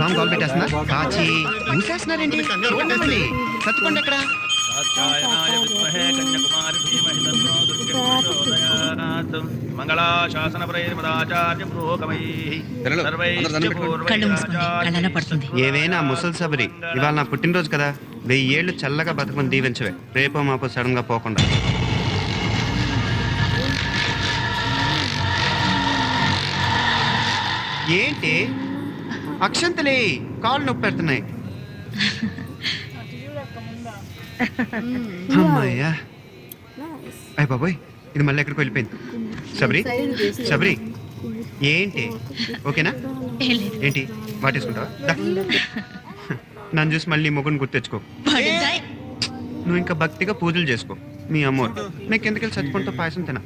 wrong call పెట్టేస్తున్నా కాచి మూసేస్తున్నారేంటి చూడండి సత్తుకోండి ఎక్కడ ఏవైనా ముసలి సబరి ఇవాళ నా పుట్టినరోజు కదా 1000 ఏళ్ళు చల్లగా బతుకుని దీవించవే రేపో మాపో సడన్ గా పోకుండా ఏంటి అక్షంతలే కాళ్ళు నొప్పి పెడుతున్నాయి అమ్మాయ్యా అయ్య బాబోయ్ ఇది మళ్ళీ ఎక్కడికి వెళ్ళిపోయింది శబరి ఏంటి ఓకేనా ఏంటి వాటేసుకుంటావా నన్ను చూసి మళ్ళీ మొగుని గుర్తెచ్చుకో నువ్వు ఇంకా భక్తిగా పూజలు చేసుకో మీ అమ్మోరు నీకు ఎందుకెళ్ళి చచ్చిపోతే పాయసం తినా